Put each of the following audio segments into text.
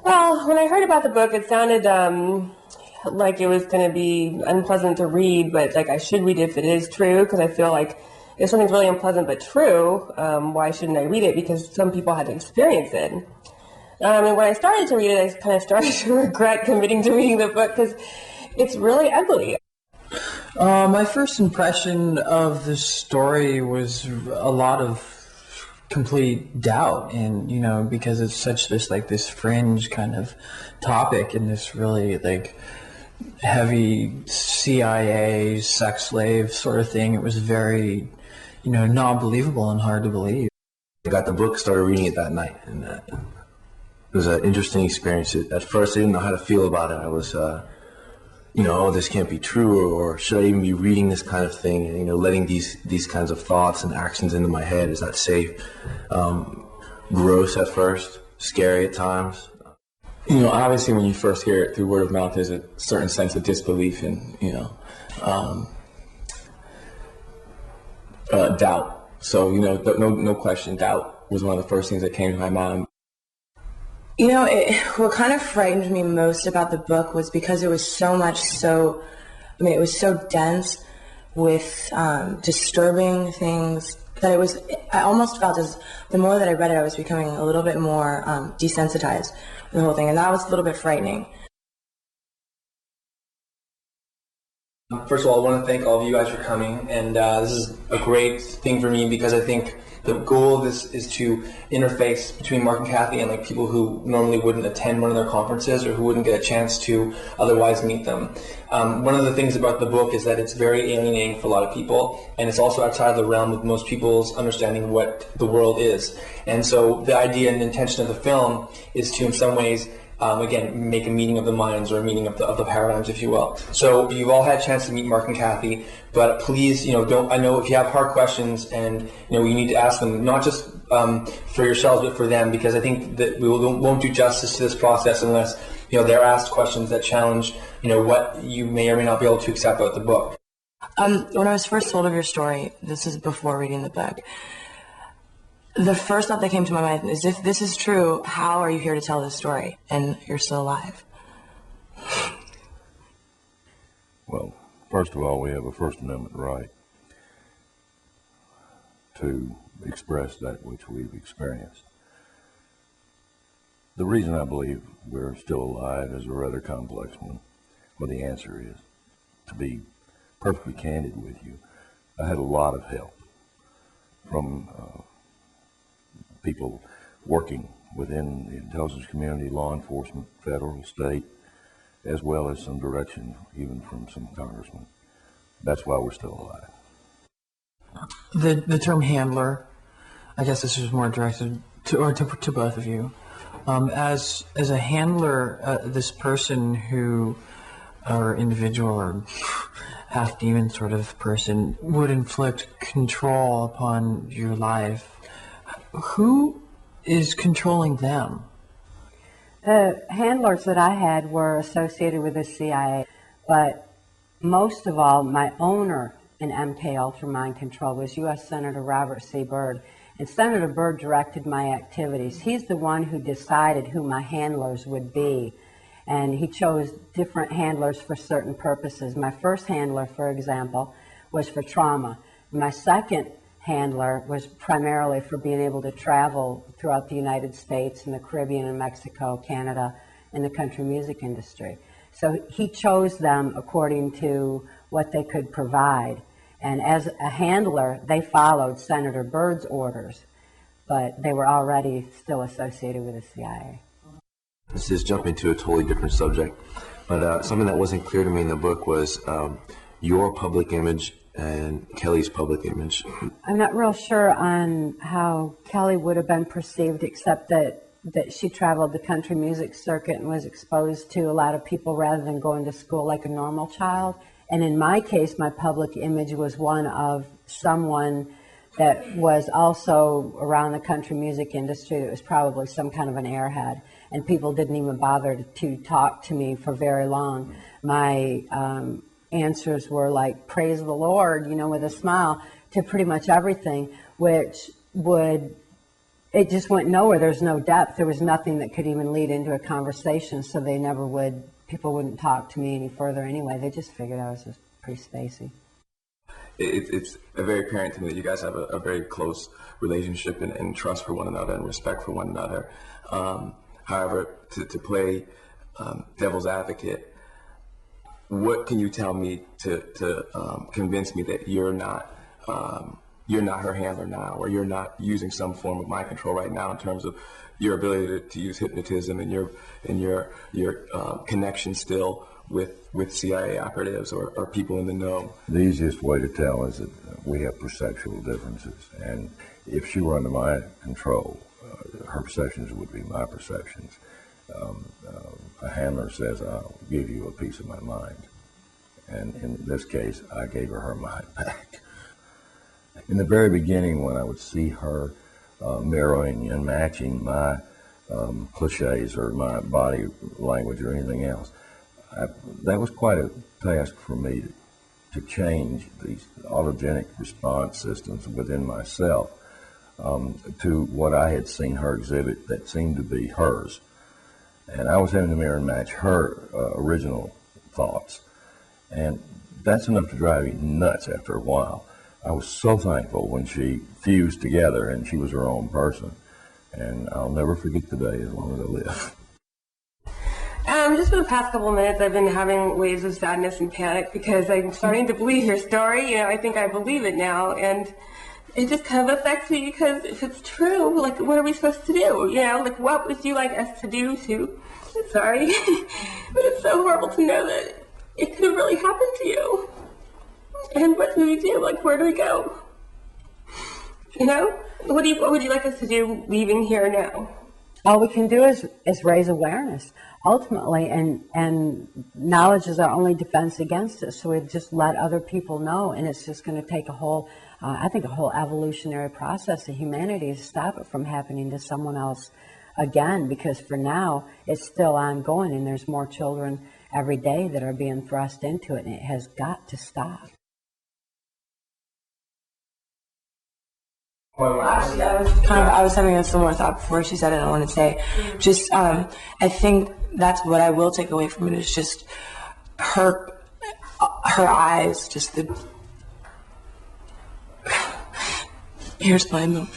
Well, when I heard about the book, it sounded like it was going to be unpleasant to read, but like I should read it if it is true, because I feel like if something's really unpleasant but true, why shouldn't I read it? Because some people had to experience it. And when I started to read it, I kind of started to regret committing to reading the book because it's really ugly. My first impression of the story was a lot of complete doubt, and because it's such this fringe kind of topic and this really heavy CIA sex slave sort of thing. It was very not believable and hard to believe. I got the book, started reading it that night, and it was an interesting experience. At first I didn't know how to feel about it. I was oh, this can't be true, or should I even be reading this kind of thing? And, letting these kinds of thoughts and actions into my head, is that safe? Gross at first, scary at times. Obviously when you first hear it through word of mouth, there's a certain sense of disbelief and, doubt. So, no question, doubt was one of the first things that came to my mind. What kind of frightened me most about the book was because it was it was so dense with disturbing things that I almost felt as the more that I read it, I was becoming a little bit more desensitized to the whole thing, and that was a little bit frightening. First of all, I want to thank all of you guys for coming, and this is a great thing for me because I think the goal of this is to interface between Mark and Cathy and people who normally wouldn't attend one of their conferences or who wouldn't get a chance to otherwise meet them. One of the things about the book is that it's very alienating for a lot of people, and it's also outside of the realm of most people's understanding what the world is. And so the idea and intention of the film is to, in some ways, again, make a meeting of the minds or a meeting of the paradigms, if you will. So you've all had a chance to meet Mark and Cathy, but please, I know if you have hard questions and, you need to ask them, not just for yourselves, but for them, because I think that we won't do justice to this process unless, they're asked questions that challenge, what you may or may not be able to accept about the book. When I was first told of your story, this is before reading the book, the first thought that came to my mind is, if this is true, how are you here to tell this story and you're still alive? Well, first of all, we have a First Amendment right to express that which we've experienced. The reason I believe we're still alive is a rather complex one. Well, the answer is, to be perfectly candid with you, I had a lot of help from people working within the intelligence community, law enforcement, federal, state, as well as some direction even from some congressmen. That's why we're still alive. The term handler, I guess this is more directed to both of you. As a handler, this person who, or individual or half demon sort of person, would inflict control upon your life. Who is controlling them? The handlers that I had were associated with the CIA, but most of all, my owner in MK Ultra Mind Control was U.S. Senator Robert C. Byrd, and Senator Byrd directed my activities. He's the one who decided who my handlers would be, and he chose different handlers for certain purposes. My first handler, for example, was for trauma. My second handler was primarily for being able to travel throughout the United States and the Caribbean and Mexico, Canada, in the country music industry. So he chose them according to what they could provide. And as a handler, they followed Senator Byrd's orders, but they were already still associated with the CIA. This is jumping to a totally different subject, but something that wasn't clear to me in the book was your public image and Kelly's public image. I'm not real sure on how Kelly would have been perceived, except that she traveled the country music circuit and was exposed to a lot of people rather than going to school like a normal child. And in my case, my public image was one of someone that was also around the country music industry that was probably some kind of an airhead. And people didn't even bother to talk to me for very long. My answers were like, praise the Lord, with a smile, to pretty much everything, which would it just went nowhere. There's no depth. There was nothing that could even lead into a conversation, so they never would, people wouldn't talk to me any further anyway. They just figured I was just pretty spacey. It's very apparent to me that you guys have a very close relationship and trust for one another and respect for one another. However, to play devil's advocate, what can you tell me to convince me that you're not her handler now, or you're not using some form of mind control right now in terms of your ability to use hypnotism and your connection still with CIA operatives or people in the know? The easiest way to tell is that we have perceptual differences, and if she were under my control, her perceptions would be my perceptions. A handler says, I'll give you a piece of my mind, and in this case, I gave her mind back. In the very beginning, when I would see her mirroring and matching my cliches or my body language or anything else, that was quite a task for me to change these autogenic response systems within myself to what I had seen her exhibit that seemed to be hers. And I was having to mirror and match her original thoughts. And that's enough to drive you nuts after a while. I was so thankful when she fused together and she was her own person. And I'll never forget the day as long as I live. Just for the past couple of minutes, I've been having waves of sadness and panic because I'm starting to believe your story. You know, I think I believe it now, and it just kind of affects me because if it's true, like, what are we supposed to do? You know, like, what would you like us to do to? Sorry, but it's so horrible to know that it could have really happened to you. And what do we do? Like, where do we go? You know, what would you like us to do leaving here now? All we can do is raise awareness, ultimately, and knowledge is our only defense against it. So we just let other people know, and it's just going to take a whole, I think, a whole evolutionary process of humanity to stop it from happening to someone else again. Because for now, it's still ongoing, and there's more children every day that are being thrust into it, and it has got to stop. I was having a similar thought before she said it. I want to say, just I think that's what I will take away from it is just her eyes, just the. Here's my moment.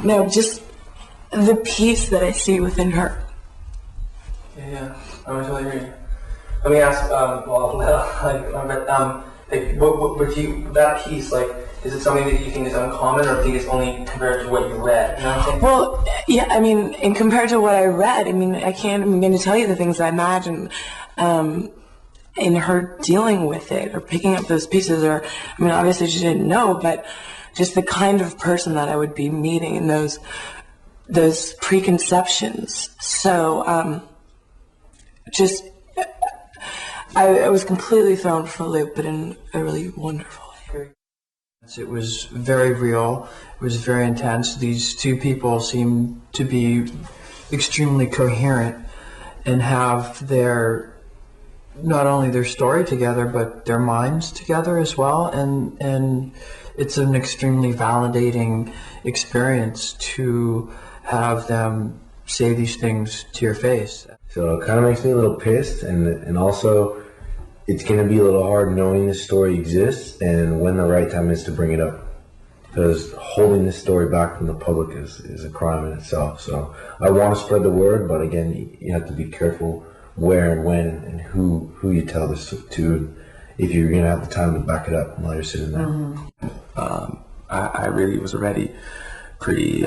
No, just the peace that I see within her. Yeah, I totally agree. Let me ask, what would you, that piece, like, is it something that you think is uncommon, or think it's only compared to what you read? You know what I'm saying? Well, yeah, I mean, and compared to what I read, I mean, I'm going to tell you the things I imagine in her dealing with it, or picking up those pieces, or, I mean, obviously she didn't know, but just the kind of person that I would be meeting in those preconceptions. So, just, I was completely thrown for a loop, but in a really wonderful way. It was very real. It was very intense. These two people seemed to be extremely coherent and have not only their story together, but their minds together as well. And it's an extremely validating experience to have them say these things to your face. So it kind of makes me a little pissed, and also it's going to be a little hard knowing this story exists and when the right time is to bring it up. Because holding this story back from the public is a crime in itself. So I want to spread the word, but again, you have to be careful where and when and who you tell this to, if you're going to have the time to back it up while you're sitting there. Mm-hmm. I really was already pretty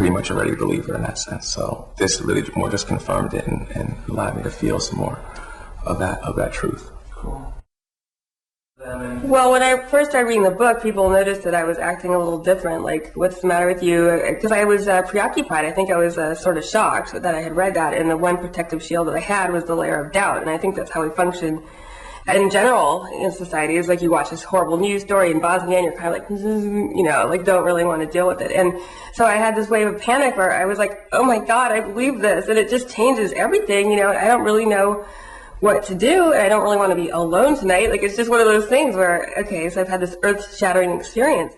much a ready believer in that sense. So this really more just confirmed it and allowed me to feel some more of that truth. Cool. Well, when I first started reading the book, people noticed that I was acting a little different. Like, what's the matter with you? Because I was preoccupied. I think I was sort of shocked that I had read that, and the one protective shield that I had was the layer of doubt. And I think that's how we function in general in society. Is like you watch this horrible news story in Bosnia, and you're kind of like, you know, like don't really want to deal with it. And so I had this wave of panic where I was like, oh my God, I believe this, and it just changes everything. You know, I don't really know what to do. I don't really want to be alone tonight. Like, it's just one of those things where, okay, so I've had this earth-shattering experience.